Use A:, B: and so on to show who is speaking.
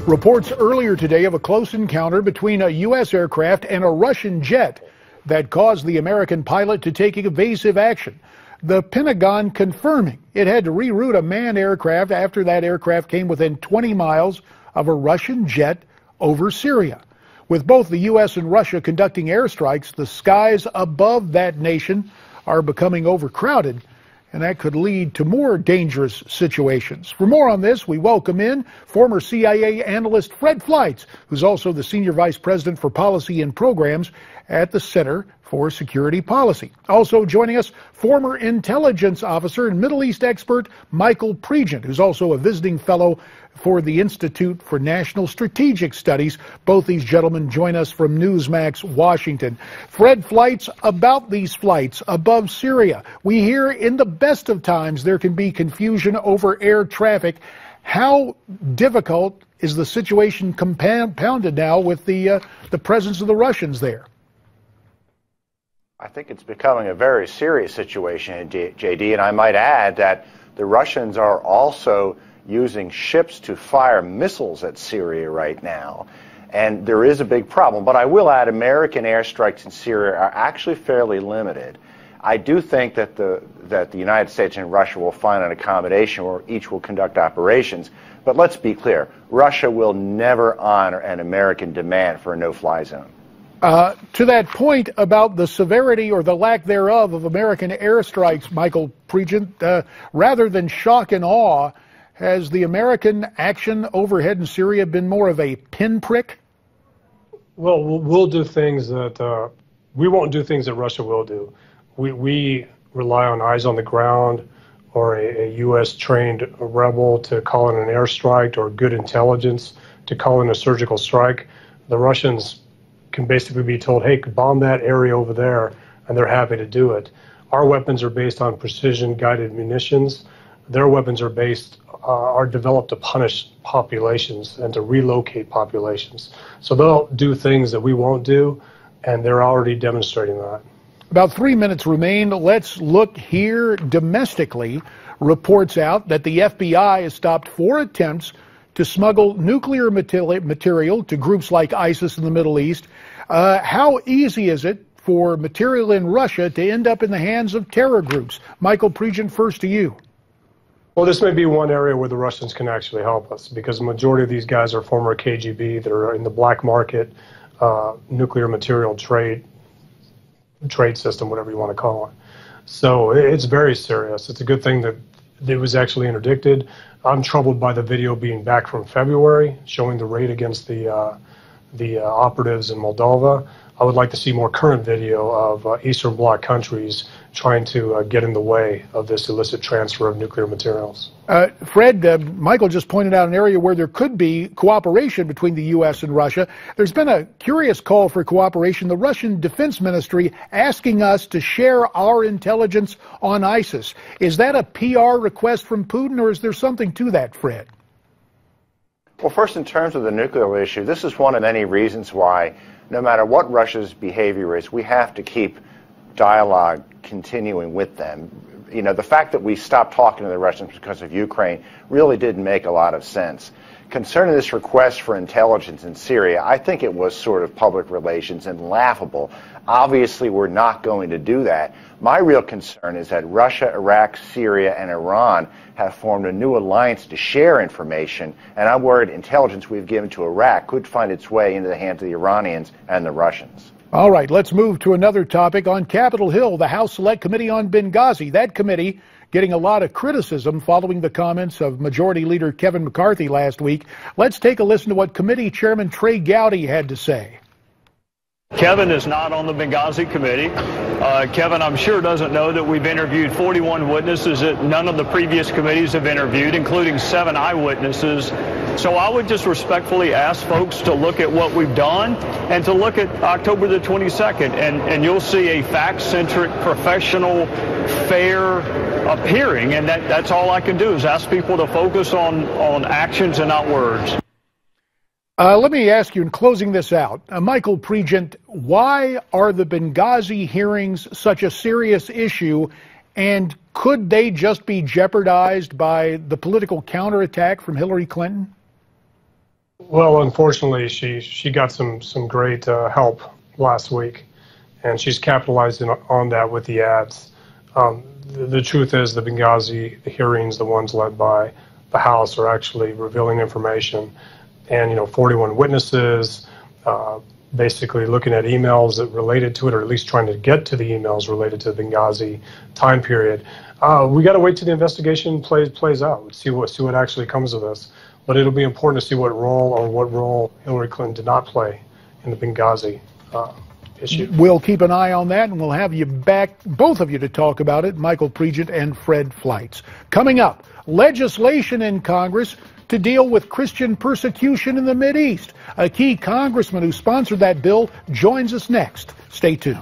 A: Reports earlier today of a close encounter between a U.S. aircraft and a Russian jet that caused the American pilot to take evasive action. The Pentagon confirming it had to reroute a manned aircraft after that aircraft came within 20 miles of a Russian jet over Syria. With both the U.S. and Russia conducting airstrikes, the skies above that nation are becoming overcrowded, and that could lead to more dangerous situations. For more on this, we welcome in former CIA analyst Fred Fleitz, who's also the Senior Vice President for Policy and Programs at the Center for Security Policy. Also joining us, former intelligence officer and Middle East expert Michael Pregent, who's also a visiting fellow for the Institute for National Strategic Studies. Both these gentlemen join us from Newsmax, Washington. Fred Fleitz, about these flights above Syria. We hear in the best of times there can be confusion over air traffic. How difficult is the situation compounded now with the presence of the Russians there?
B: I think it's becoming a very serious situation, JD, and I might add that the Russians are also using ships to fire missiles at Syria right now. And there is a big problem. But I will add, American airstrikes in Syria are actually fairly limited. I do think that the United States and Russia will find an accommodation where each will conduct operations. But let's be clear, Russia will never honor an American demand for a no-fly zone.
A: To that point about the severity or the lack thereof of American airstrikes, Michael Pregent, rather than shock and awe, has the American action overhead in Syria been more of a pinprick?
C: Well, we'll do things that we won't do things that Russia will do. We rely on eyes on the ground or a U.S. trained rebel to call in an airstrike or good intelligence to call in a surgical strike. The Russians can basically be told, hey, bomb that area over there, and they're happy to do it. Our weapons are based on precision-guided munitions. Their weapons are developed to punish populations and to relocate populations. So they'll do things that we won't do, and they're already demonstrating that.
A: About 3 minutes remain. Let's look here domestically. Reports out that the FBI has stopped 4 attempts to smuggle nuclear material to groups like ISIS in the Middle East. How easy is it for material in Russia to end up in the hands of terror groups? Michael Pregent, first to you.
C: Well, this may be one area where the Russians can actually help us, because the majority of these guys are former KGB. They're in the black market, nuclear material trade system, whatever you want to call it. So it's very serious. It's a good thing that it was actually interdicted. I'm troubled by the video being back from February, showing the raid against the operatives in Moldova. I would like to see more current video of Eastern Bloc countries trying to get in the way of this illicit transfer of nuclear materials.
A: Fred, Michael just pointed out an area where there could be cooperation between the U.S. and Russia. There's been a curious call for cooperation. The Russian Defense Ministry asking us to share our intelligence on ISIS. Is that a PR request from Putin, or is there something to that, Fred?
B: Well, first, in terms of the nuclear issue, this is one of many reasons why, no matter what Russia's behavior is, we have to keep dialogue continuing with them. You know, the fact that we stopped talking to the Russians because of Ukraine really didn't make a lot of sense. Concerning this request for intelligence in Syria, I think it was sort of public relations and laughable. Obviously, we're not going to do that. My real concern is that Russia, Iraq, Syria, and Iran have formed a new alliance to share information, and I'm worried intelligence we've given to Iraq could find its way into the hands of the Iranians and the Russians.
A: All right, let's move to another topic. On Capitol Hill, the House Select Committee on Benghazi. That committee getting a lot of criticism following the comments of Majority Leader Kevin McCarthy last week. Let's take a listen to what Committee Chairman Trey Gowdy had to say.
D: Kevin is not on the Benghazi committee. Kevin, I'm sure, doesn't know that we've interviewed 41 witnesses that none of the previous committees have interviewed, including 7 eyewitnesses. So I would just respectfully ask folks to look at what we've done and to look at October the 22nd, and you'll see a fact-centric, professional, fair hearing, and that's all I can do is ask people to focus on actions and not words.
A: Let me ask you, in closing this out, Michael Pregent, why are the Benghazi hearings such a serious issue, and could they just be jeopardized by the political counterattack from Hillary Clinton?
C: Well, unfortunately, she got some great help last week, and she's capitalizing on that with the ads. The truth is, the Benghazi hearings, the ones led by the House, are actually revealing information, and 41 witnesses, basically looking at emails that related to it, or at least trying to get to the emails related to the Benghazi time period. We got to wait till the investigation plays out, see what actually comes of this. But it'll be important to see what role Hillary Clinton did not play in the Benghazi issue.
A: We'll keep an eye on that, and we'll have you back, both of you, to talk about it, Michael Pregent and Fred Fleitz. Coming up, legislation in Congress to deal with Christian persecution in the Mideast. A key congressman who sponsored that bill joins us next. Stay tuned.